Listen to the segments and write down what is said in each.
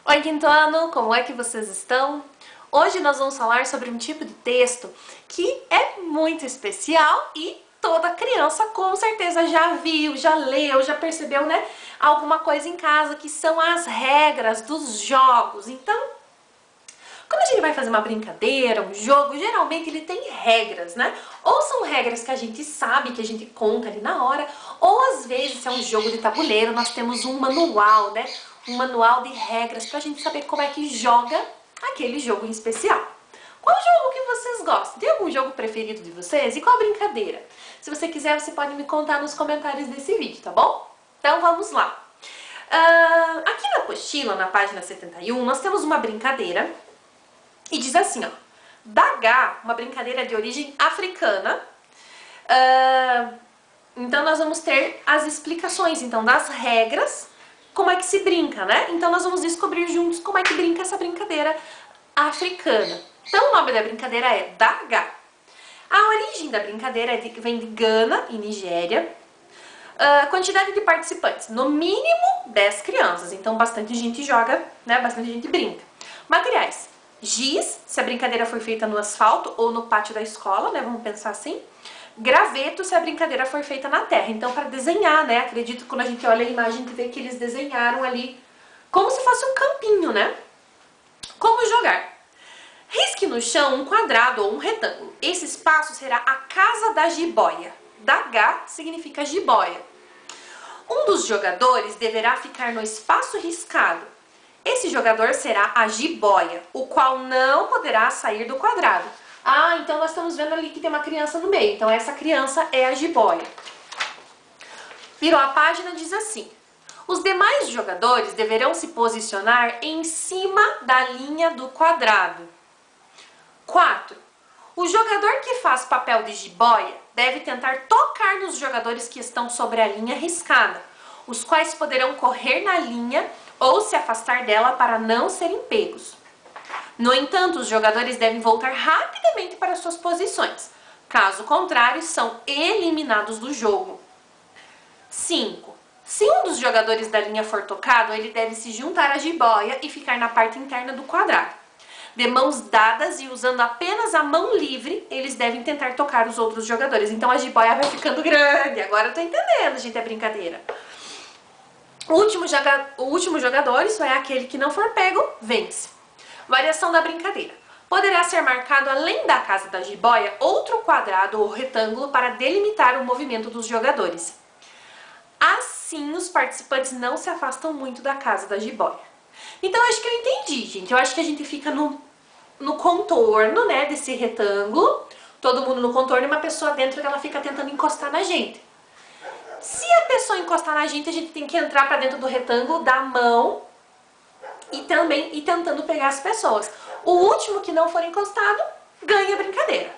Oi, quinto ano, como é que vocês estão? Hoje nós vamos falar sobre um tipo de texto que é muito especial e toda criança com certeza já viu, já leu, já percebeu, né? Alguma coisa em casa, que são as regras dos jogos. Então, quando a gente vai fazer uma brincadeira, um jogo, geralmente ele tem regras, né? Ou são regras que a gente sabe, que a gente conta ali na hora, ou às vezes, se é um jogo de tabuleiro, nós temos um manual, né? Um manual de regras pra gente saber como é que joga aquele jogo em especial. Qual jogo que vocês gostam? Tem algum jogo preferido de vocês? E qual brincadeira? Se você quiser, você pode me contar nos comentários desse vídeo, tá bom? Então vamos lá. Aqui na apostila, na página 71, nós temos uma brincadeira e diz assim, ó, Dagá, uma brincadeira de origem africana. Então nós vamos ter as explicações, então, das regras, como é que se brinca, né? Então nós vamos descobrir juntos como é que brinca essa brincadeira africana. Então o nome da brincadeira é Dagá. A origem da brincadeira vem de Gana e Nigéria. Quantidade de participantes, no mínimo 10 crianças, então bastante gente joga, né? Bastante gente brinca. Materiais: giz, se a brincadeira foi feita no asfalto ou no pátio da escola, né? Vamos pensar assim. Graveto, se a brincadeira for feita na terra. Então, para desenhar, né? Acredito que quando a gente olha a imagem, a gente vê que eles desenharam ali como se fosse um campinho, né? Como jogar? Risque no chão um quadrado ou um retângulo. Esse espaço será a casa da jiboia. Dagá significa jiboia. Um dos jogadores deverá ficar no espaço riscado. Esse jogador será a jiboia, o qual não poderá sair do quadrado. Então nós estamos vendo ali que tem uma criança no meio. Então essa criança é a jiboia. Virou a página, diz assim: os demais jogadores deverão se posicionar em cima da linha do quadrado. 4. O jogador que faz papel de jiboia deve tentar tocar nos jogadores que estão sobre a linha riscada, os quais poderão correr na linha ou se afastar dela para não serem pegos. No entanto, os jogadores devem voltar rapidamente para suas posições. Caso contrário, são eliminados do jogo. 5. Se um dos jogadores da linha for tocado, ele deve se juntar à jiboia e ficar na parte interna do quadrado. De mãos dadas e usando apenas a mão livre, eles devem tentar tocar os outros jogadores. Então a jiboia vai ficando grande. Agora eu tô entendendo, gente, é brincadeira. O último jogador, isso é aquele que não for pego, vence. Variação da brincadeira. Poderá ser marcado além da casa da jiboia outro quadrado ou retângulo para delimitar o movimento dos jogadores. Assim, os participantes não se afastam muito da casa da jiboia. Então, acho que eu entendi, gente. Eu acho que a gente fica no contorno, né, desse retângulo. Todo mundo no contorno e uma pessoa dentro que ela fica tentando encostar na gente. Se a pessoa encostar na gente, a gente tem que entrar para dentro do retângulo, dar a mão e também ir tentando pegar as pessoas. O último que não for encostado, ganha a brincadeira.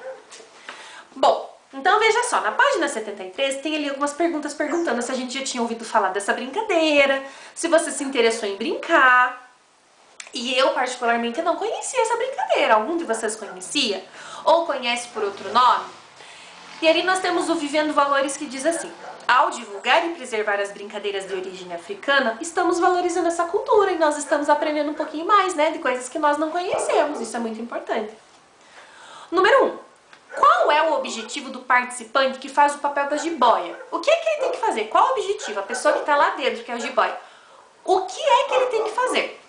Bom, então veja só, na página 73 tem ali algumas perguntas perguntando se a gente já tinha ouvido falar dessa brincadeira, se você se interessou em brincar. E eu particularmente não conhecia essa brincadeira. Algum de vocês conhecia? Ou conhece por outro nome? E ali nós temos o Vivendo Valores, que diz assim: ao divulgar e preservar as brincadeiras de origem africana, estamos valorizando essa cultura e nós estamos aprendendo um pouquinho mais, né, de coisas que nós não conhecemos. Isso é muito importante. Número 1. Qual é o objetivo do participante que faz o papel da jiboia? O que é que ele tem que fazer? Qual o objetivo? A pessoa que está lá dentro, que é a jiboia. O que é que ele tem que fazer?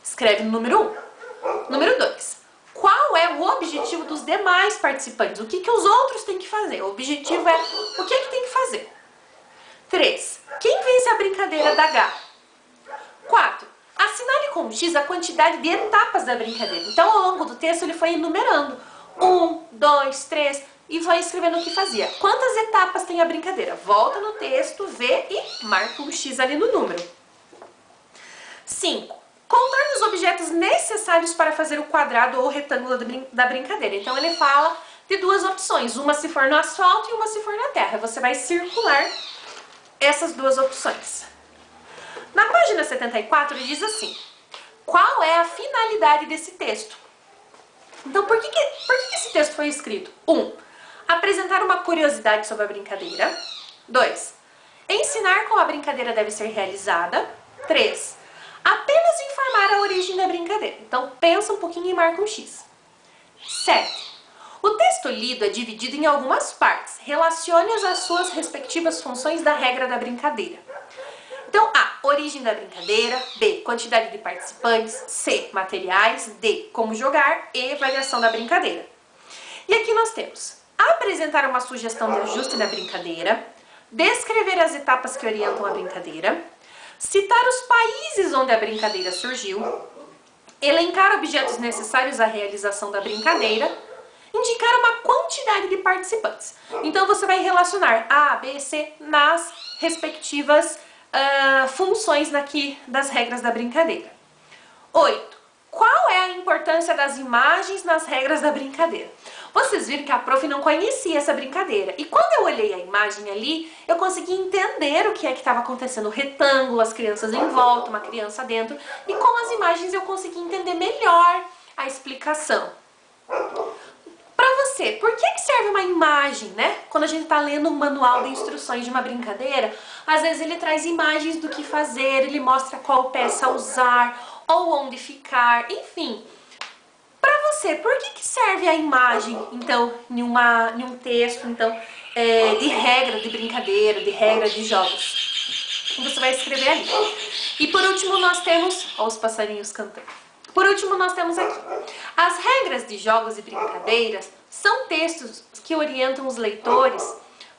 Escreve no número 1. Número 2. Qual é o objetivo dos demais participantes? O que os outros têm que fazer? O objetivo é o que tem que fazer. 3. Quem vence a brincadeira da H? 4. Assinale com X a quantidade de etapas da brincadeira. Então, ao longo do texto, ele foi enumerando. 1, 2, 3 e vai escrevendo o que fazia. Quantas etapas tem a brincadeira? Volta no texto, vê e marca um X ali no número. 5. Contar os objetos necessários para fazer o quadrado ou o retângulo da brincadeira. Então ele fala de duas opções, uma se for no asfalto e uma se for na terra. Você vai circular essas duas opções. Na página 74 ele diz assim: qual é a finalidade desse texto? Então por que esse texto foi escrito? 1. Apresentar uma curiosidade sobre a brincadeira. 2. Ensinar como a brincadeira deve ser realizada. 3. Apenas informar brincadeira. Então, pensa um pouquinho e marca um X. 7. O texto lido é dividido em algumas partes. Relacione-as às suas respectivas funções da regra da brincadeira. Então, A, origem da brincadeira, B, quantidade de participantes, C, materiais, D, como jogar, E, variação da brincadeira. E aqui nós temos apresentar uma sugestão de ajuste da brincadeira, descrever as etapas que orientam a brincadeira, citar os países onde a brincadeira surgiu, elencar objetos necessários à realização da brincadeira, indicar uma quantidade de participantes. Então você vai relacionar A, B, C nas respectivas funções aqui das regras da brincadeira. 8. Qual é a importância das imagens nas regras da brincadeira? Vocês viram que a prof não conhecia essa brincadeira. E quando eu olhei a imagem ali, eu consegui entender o que é que estava acontecendo. O retângulo, as crianças em volta, uma criança dentro. E com as imagens eu consegui entender melhor a explicação. Para você, por que serve uma imagem, né? Quando a gente está lendo um manual de instruções de uma brincadeira, às vezes ele traz imagens do que fazer, ele mostra qual peça usar, ou onde ficar, enfim. Para você, por que serve a imagem, então, em um texto, então, de regra de brincadeira, de regra de jogos? Você vai escrever ali. E por último nós temos, ó, os passarinhos cantando. Por último nós temos aqui, as regras de jogos e brincadeiras são textos que orientam os leitores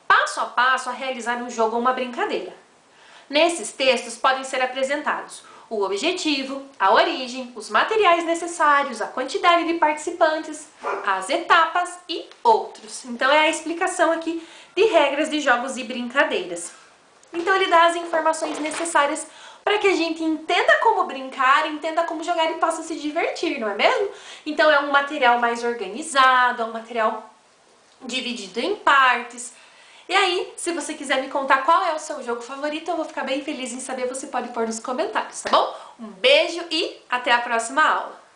passo a passo a realizar um jogo ou uma brincadeira. Nesses textos podem ser apresentados o objetivo, a origem, os materiais necessários, a quantidade de participantes, as etapas e outros. Então é a explicação aqui de regras de jogos e brincadeiras. Então ele dá as informações necessárias para que a gente entenda como brincar, entenda como jogar e possa se divertir, não é mesmo? Então é um material mais organizado, é um material dividido em partes. E aí, se você quiser me contar qual é o seu jogo favorito, eu vou ficar bem feliz em saber, você pode pôr nos comentários, tá bom? Um beijo e até a próxima aula!